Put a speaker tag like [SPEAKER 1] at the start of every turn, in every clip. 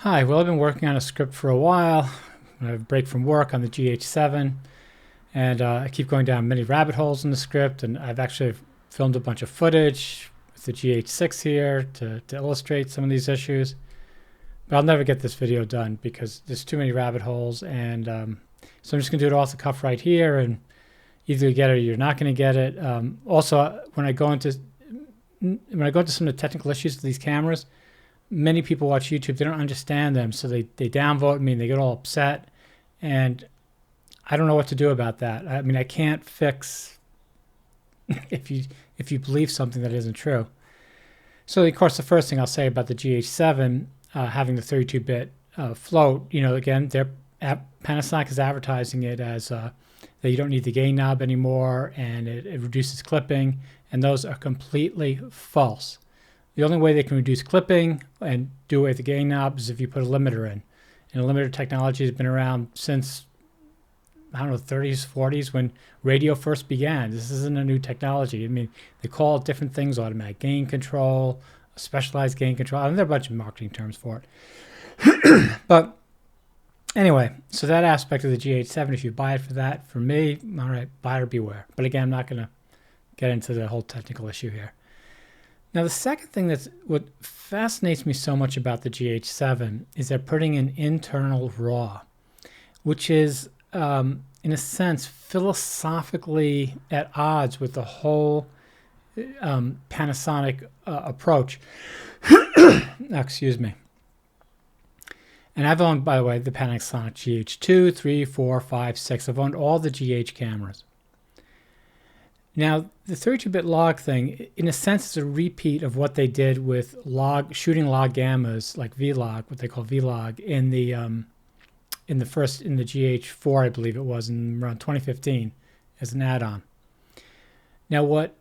[SPEAKER 1] Hi, well, I've been working on a script for a while. I have a break from work on the GH7, and I keep going down many rabbit holes in the script, and I've actually filmed a bunch of footage with the GH6 here to illustrate some of these issues. But I'll never get this video done because there's too many rabbit holes, and so I'm just going to do it off the cuff right here, and either you get it or you're not going to get it. Also, when I go into some of the technical issues of these cameras, many people watch YouTube, they don't understand them, so they downvote me and they get all upset, and I don't know what to do about that. I mean, I can't fix if you believe something that isn't true. So of course, the first thing I'll say about the GH7 having the 32-bit float, again, Panasonic is advertising it as that you don't need the gain knob anymore, and it reduces clipping, and those are completely false. The only way they can reduce clipping and do away with the gain knob is if you put a limiter in. And a limiter technology has been around since, I don't know, 30s, 40s, when radio first began. This isn't a new technology. I mean, they call it different things: automatic gain control, specialized gain control. I mean, there are a bunch of marketing terms for it. But anyway, so that aspect of the GH7, if you buy it for that, for me, all right, buyer beware. But again, I'm not going to get into the whole technical issue here. Now, the second thing that's what fascinates me so much about the GH7 is they're putting in internal RAW, which is, in a sense, philosophically at odds with the whole Panasonic approach. Excuse me. And I've owned, by the way, the Panasonic GH2, 3, 4, 5, 6. I've owned all the GH cameras. Now, the 32-bit log thing, in a sense, is a repeat of what they did with shooting log gammas, like Vlog, what they call Vlog, in the GH4, I believe it was, in around 2015, as an add-on. Now, what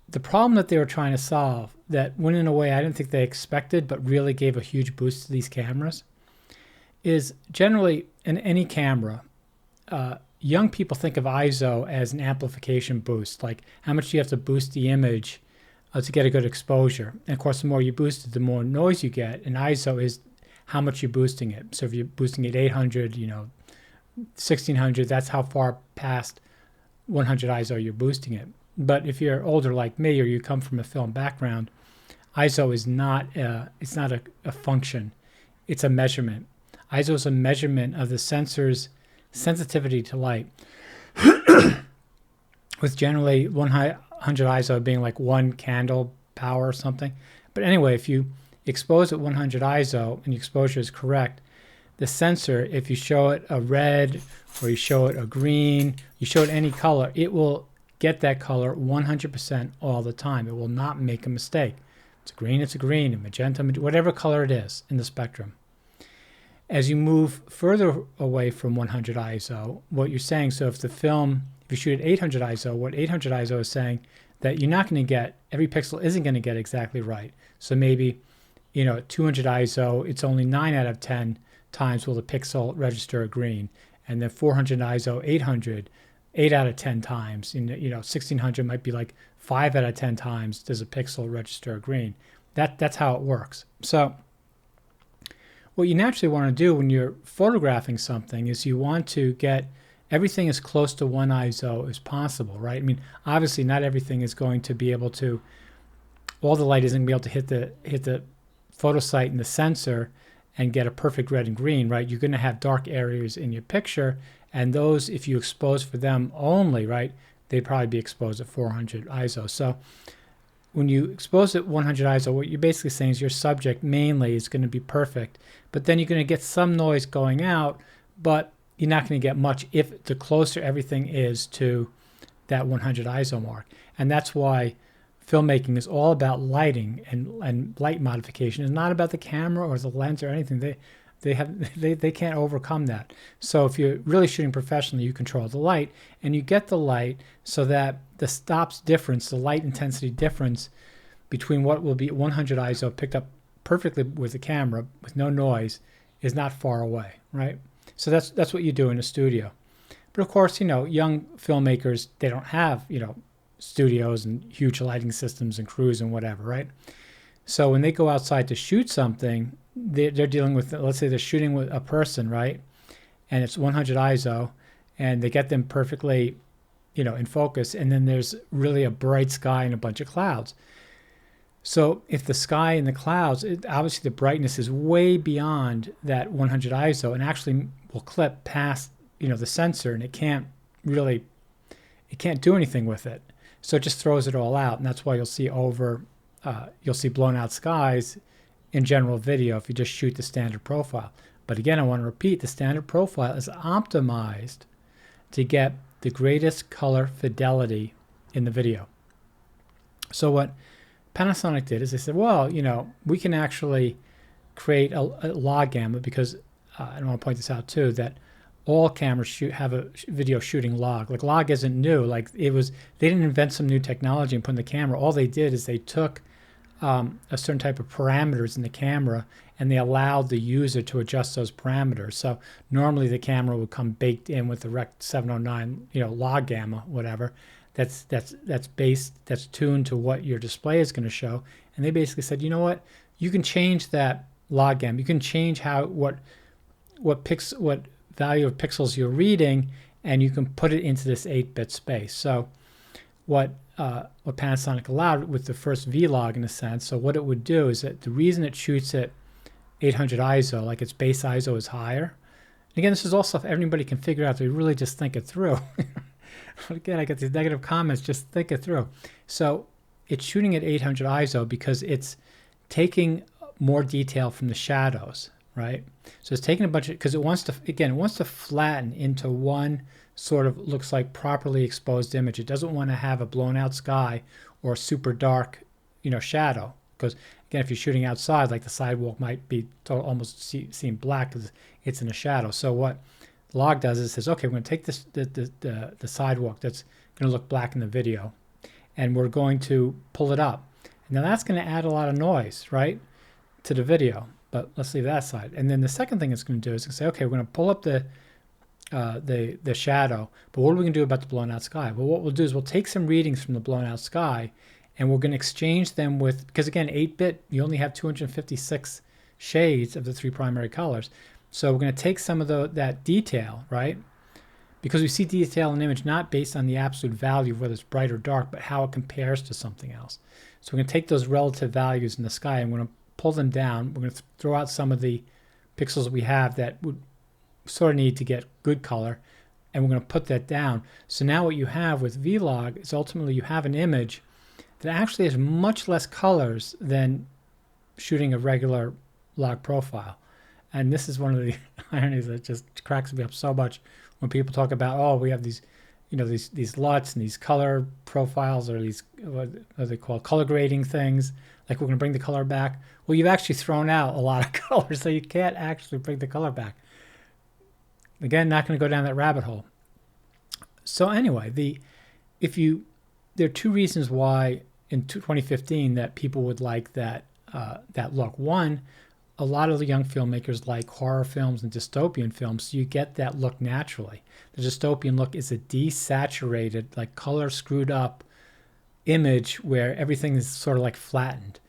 [SPEAKER 1] the problem that they were trying to solve that went in a way I didn't think they expected, but really gave a huge boost to these cameras, is generally in any camera, young people think of ISO as an amplification boost, like how much do you have to boost the image to get a good exposure. And of course, the more you boost it, the more noise you get. And ISO is how much you're boosting it. So if you're boosting it 800, 1600, that's how far past 100 ISO you're boosting it. But if you're older like me, or you come from a film background, ISO is not it's not a function, it's a measurement. ISO is a measurement of the sensor's sensitivity to light, with generally 100 ISO being like 1 candle power or something. But anyway, if you expose at 100 ISO and the exposure is correct, the sensor, if you show it a red or you show it a green, you show it any color, it will get that color 100% all the time. It will not make a mistake. It's a green, a magenta, whatever color it is in the spectrum. As you move further away from 100 ISO, what you're saying, so if you shoot at 800 ISO, what 800 ISO is saying that you're not going to get, every pixel isn't going to get exactly right. So maybe, at 200 ISO, it's only 9 out of 10 times will the pixel register a green. And then 400 ISO, 800, 8 out of 10 times. 1600 might be like 5 out of 10 times does a pixel register a green. That's how it works. So what you naturally want to do when you're photographing something is you want to get everything as close to 1 ISO as possible, right? I mean, obviously not everything is going to be able to, all the light isn't going to be able to hit the photo site and the sensor and get a perfect red and green, right? You're going to have dark areas in your picture, and those, if you expose for them only, right, they'd probably be exposed at 400 ISO. So when you expose at 100 ISO, what you're basically saying is your subject mainly is going to be perfect, but then you're going to get some noise going out, but you're not going to get much if the closer everything is to that 100 ISO mark. And that's why filmmaking is all about lighting and light modification. It's not about the camera or the lens or anything. They can't overcome that. So if you're really shooting professionally, you control the light, and you get the light so that the stops difference, the light intensity difference between what will be 100 ISO picked up perfectly with the camera with no noise is not far away, right? So that's what you do in a studio. But of course, young filmmakers, they don't have, studios and huge lighting systems and crews and whatever, right? So when they go outside to shoot something, they're dealing with, let's say they're shooting with a person, right? And it's 100 ISO, and they get them perfectly, in focus, and then there's really a bright sky and a bunch of clouds. So if the sky and the clouds, obviously the brightness is way beyond that 100 ISO and actually will clip past, the sensor, and it can't do anything with it. So it just throws it all out, and that's why you'll see blown out skies in general video if you just shoot the standard profile. But again, I want to repeat, the standard profile is optimized to get the greatest color fidelity in the video. So what Panasonic did is they said, well, we can actually create a log gamma, because I want to point this out too, that all cameras have a video shooting log. Like, log isn't new. Like, they didn't invent some new technology and put in the camera. All they did is they took a certain type of parameters in the camera, and they allowed the user to adjust those parameters. So normally the camera would come baked in with the Rec 709, log gamma, whatever. That's tuned to what your display is going to show. And they basically said, you know what? You can change that log gamma. You can change what value of pixels you're reading, and you can put it into this 8-bit space. So what Panasonic allowed with the first Vlog, in a sense, so what it would do is that the reason it shoots at 800 ISO, like its base ISO is higher. And again, this is all stuff everybody can figure out. They really just think it through. But again, I get these negative comments, just think it through. So it's shooting at 800 ISO because it's taking more detail from the shadows, right? So it's taking a bunch of, because it wants to flatten into one sort of, looks like properly exposed image. It doesn't want to have a blown out sky or a super dark, shadow. Because again, if you're shooting outside, like the sidewalk might be almost seem black because it's in a shadow. So what log does is it says, okay, we're going to take the sidewalk that's going to look black in the video, and we're going to pull it up. Now that's going to add a lot of noise, right, to the video. But let's leave that aside. And then the second thing it's going to do is say, okay, we're going to pull up the shadow, but what are we going to do about the blown out sky? Well, what we'll do is we'll take some readings from the blown out sky, and we're going to exchange them with, because again, 8-bit, you only have 256 shades of the 3 primary colors. So we're going to take some of that detail, right? Because we see detail in an image not based on the absolute value of whether it's bright or dark, but how it compares to something else. So we're going to take those relative values in the sky, and we're going to pull them down. We're going to throw out some of the pixels we have that would sort of need to get good color, and we're going to put that down. So now what you have with Vlog is ultimately you have an image that actually has much less colors than shooting a regular log profile. And this is one of the ironies that just cracks me up so much when people talk about, oh, we have these, these LUTs and these color profiles, or these, what are they called, color grading things, like we're going to bring the color back. Well, you've actually thrown out a lot of colors, so you can't actually bring the color back. Again, not going to go down that rabbit hole. So anyway, there are two reasons why in 2015 that people would like that look. One, a lot of the young filmmakers like horror films and dystopian films, so you get that look naturally. The dystopian look is a desaturated, like color screwed up image where everything is sort of like flattened.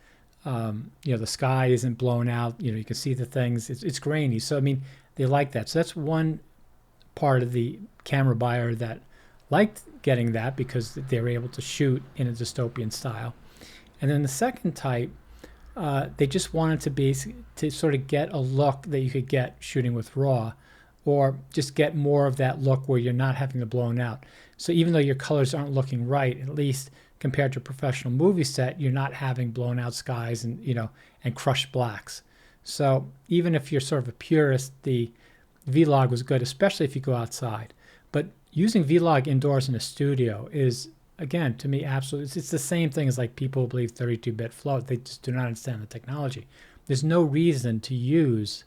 [SPEAKER 1] The sky isn't blown out. You can see the things. It's grainy. So I mean, they like that. So that's one part of the camera buyer that liked getting that, because they were able to shoot in a dystopian style. And then the second type, they just wanted to sort of get a look that you could get shooting with RAW, or just get more of that look where you're not having to blown out. So even though your colors aren't looking right, at least compared to a professional movie set, you're not having blown out skies and crushed blacks. So even if you're sort of a purist, the Vlog was good, especially if you go outside. But using Vlog indoors in a studio is, again, to me, absolutely, it's the same thing as like people who believe 32-bit float. They just do not understand the technology. There's no reason to use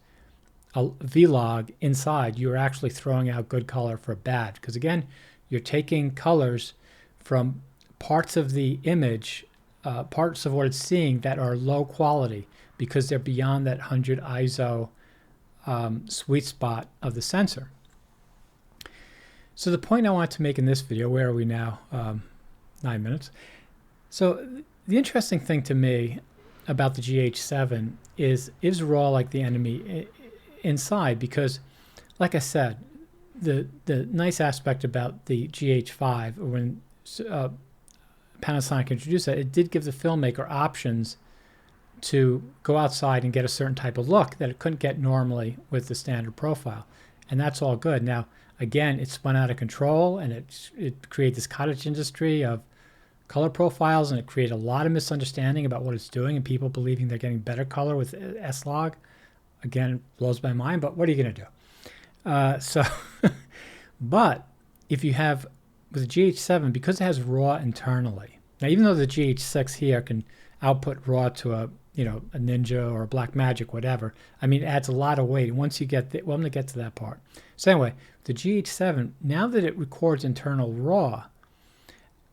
[SPEAKER 1] a Vlog inside. You're actually throwing out good color for bad, because again, you're taking colors from parts of the image, parts of what it's seeing that are low quality, because they're beyond that 100 ISO sweet spot of the sensor. So the point I want to make in this video, where are we now? 9 minutes. So the interesting thing to me about the GH7 is RAW like the enemy inside? Because, like I said, the nice aspect about the GH5, when Panasonic introduced it did give the filmmaker options to go outside and get a certain type of look that it couldn't get normally with the standard profile. And that's all good. Now, again, it spun out of control, and it created this cottage industry of color profiles, and it created a lot of misunderstanding about what it's doing and people believing they're getting better color with S-Log. Again, it blows my mind, but what are you going to do? But if you have, with the GH7, because it has RAW internally, now even though the GH6 here can output RAW to a Ninja or a Blackmagic, whatever, I mean, it adds a lot of weight. Once you get well, I'm going to get to that part. So anyway, the GH7, now that it records internal RAW,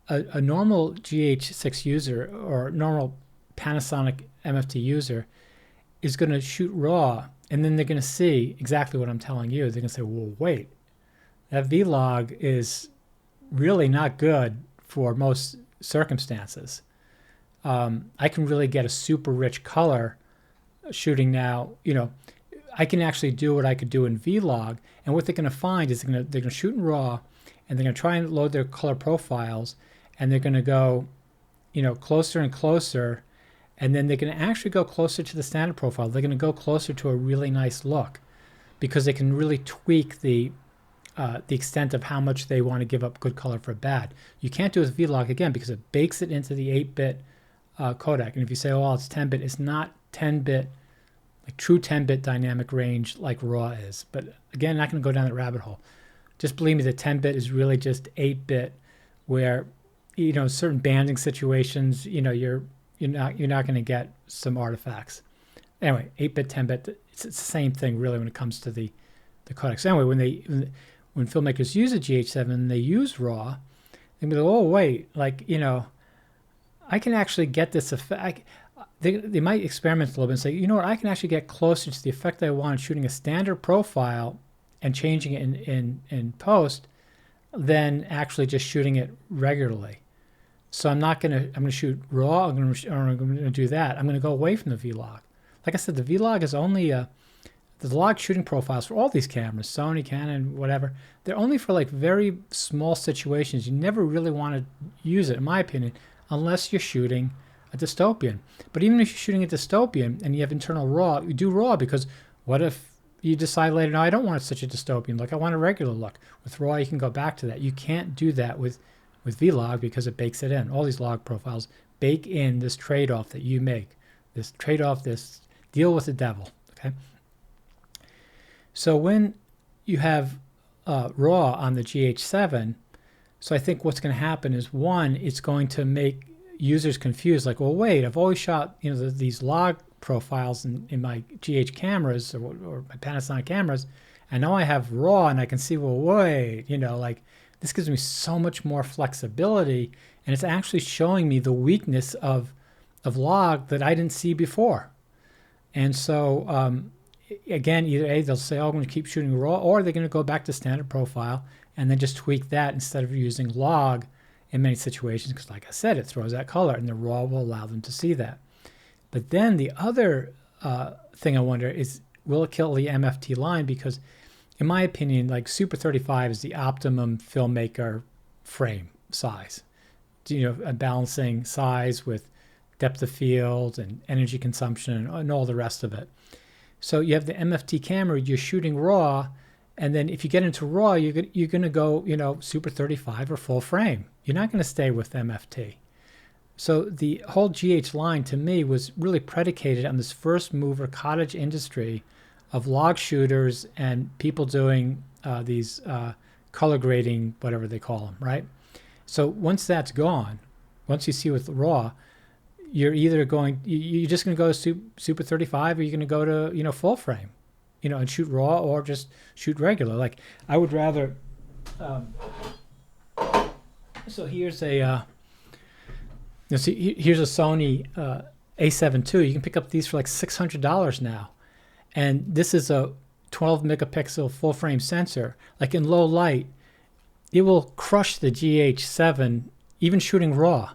[SPEAKER 1] a normal GH6 user or normal Panasonic MFT user is going to shoot RAW, and then they're going to see exactly what I'm telling you. They're going to say, well, wait, that V-Log is really not good for most circumstances. I can really get a super rich color shooting now. I can actually do what I could do in V-Log, and what they're going to find is they're going to shoot in RAW, and they're going to try and load their color profiles, and they're going to go, closer and closer, and then they're going to actually go closer to the standard profile. They're going to go closer to a really nice look, because they can really tweak the extent of how much they want to give up good color for bad. You can't do it with V-Log, again, because it bakes it into the 8-bit codec. And if you say, oh, it's 10-bit, it's not 10-bit, like true 10-bit dynamic range like RAW is. But again, I'm not going to go down that rabbit hole. Just believe me, the 10-bit is really just 8-bit, where certain banding situations, you're not going to get some artifacts. Anyway, 8-bit, 10-bit, it's the same thing really when it comes to the codec. So anyway, when filmmakers use a GH7 and they use RAW, they go, oh wait, I can actually get this effect. They might experiment a little bit and say, you know what, I can actually get closer to the effect that I want shooting a standard profile and changing it in post than actually just shooting it regularly. So I'm going to shoot RAW, I'm going to do that. I'm going to go away from the V-Log. Like I said, the V-Log is only the log shooting profiles for all these cameras, Sony, Canon, whatever, they're only for like very small situations. You never really want to use it, in my opinion, unless you're shooting a dystopian. But even if you're shooting a dystopian and you have internal RAW, you do RAW, because what if you decide later, no, I don't want such a dystopian look, I want a regular look. With RAW, you can go back to that. You can't do that with V-Log, because it bakes it in. All these log profiles bake in this trade-off that you make, this trade-off, this deal with the devil, okay? So when you have RAW on the GH7, so I think what's going to happen is, one, it's going to make users confused, like, well, wait, I've always shot these log profiles in my GH cameras or my Panasonic cameras, and now I have RAW, and I can see, well, wait, this gives me so much more flexibility, and it's actually showing me the weakness of log that I didn't see before. And so again, either A, they'll say, oh, I'm going to keep shooting RAW, or they're going to go back to standard profile and then just tweak that instead of using log in many situations, because like I said, it throws that color, and the RAW will allow them to see that. But then the other thing I wonder is, will it kill the MFT line? Because in my opinion, like Super 35 is the optimum filmmaker frame size. Balancing size with depth of field and energy consumption and all the rest of it. So you have the MFT camera, you're shooting RAW, and then if you get into RAW, you're going to go, Super 35 or full frame. You're not going to stay with MFT. So the whole GH line, to me, was really predicated on this first mover cottage industry of log shooters and people doing these color grading, whatever they call them, right? So once that's gone, once you see with RAW, you're either you're just going to go to Super 35, or you're going to go to, full frame, and shoot RAW, or just shoot regular. Like, I would rather, so here's a, here's a Sony A7 II. You can pick up these for like $600 now. And this is a 12 megapixel full frame sensor. Like in low light, it will crush the GH7, even shooting RAW.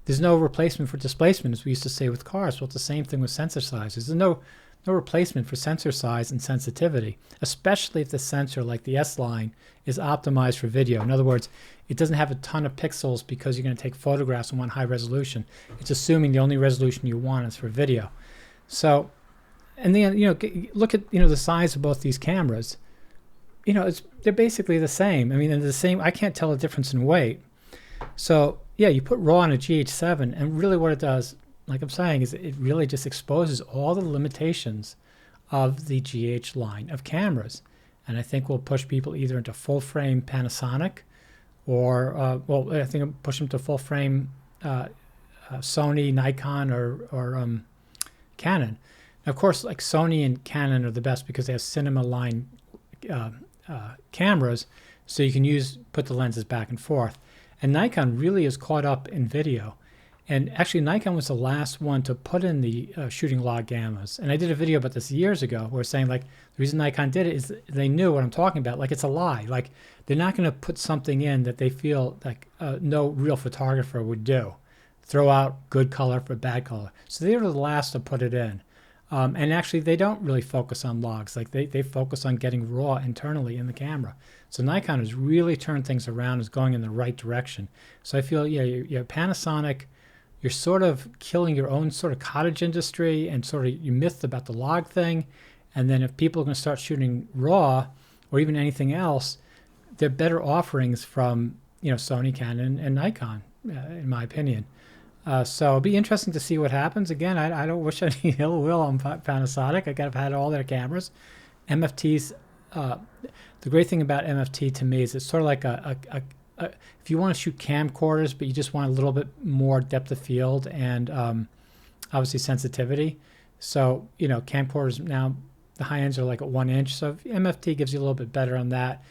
[SPEAKER 1] There's no replacement for displacement, as we used to say with cars. Well, it's the same thing with sensor sizes. There's no replacement for sensor size and sensitivity, especially if the sensor, like the S-line, is optimized for video. In other words, it doesn't have a ton of pixels because you're going to take photographs and want high resolution. It's assuming the only resolution you want is for video. So, and then, look at, the size of both these cameras. They're basically the same. I mean, they're the same. I can't tell a difference in weight. So, yeah, you put RAW on a GH7, and really what it does, like I'm saying, is it really just exposes all the limitations of the GH line of cameras. And I think we'll push people either into full frame Panasonic or, I think it'll push them to full frame Sony, Nikon, or Canon. Now, of course, like Sony and Canon are the best because they have cinema line cameras, so you can put the lenses back and forth. And Nikon really is caught up in video. And actually, Nikon was the last one to put in the shooting log gammas. And I did a video about this years ago where saying, like, the reason Nikon did it is they knew what I'm talking about. Like, it's a lie. Like, they're not going to put something in that they feel like no real photographer would do. Throw out good color for bad color. So they were the last to put it in. And actually, they don't really focus on logs. Like, they focus on getting raw internally in the camera. So Nikon has really turned things around, is going in the right direction. So I feel, you're Panasonic, you're sort of killing your own sort of cottage industry and sort of your myth about the log thing. And then if people are going to start shooting raw or even anything else, they're better offerings from, Sony, Canon, and Nikon, in my opinion. So it'll be interesting to see what happens. Again, I don't wish any ill will on Panasonic. I've had all their cameras. MFTs, the great thing about MFT to me is it's sort of like if you want to shoot camcorders, but you just want a little bit more depth of field and obviously sensitivity. So, camcorders now, the high ends are like at 1 inch. So MFT gives you a little bit better on that.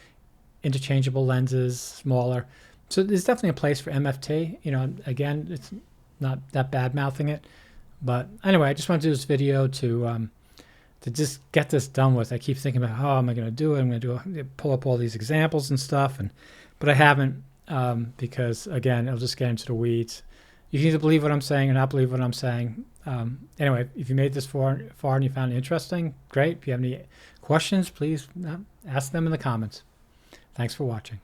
[SPEAKER 1] Interchangeable lenses, smaller. So there's definitely a place for MFT. Again, it's not that bad mouthing it. But anyway, I just wanted to do this video to just get this done with. I keep thinking about how am I going to do it. I'm going to pull up all these examples and stuff, but I haven't because, again, it'll just get into the weeds. You can either believe what I'm saying or not believe what I'm saying. Anyway, if you made this far and you found it interesting, great. If you have any questions, please ask them in the comments. Thanks for watching.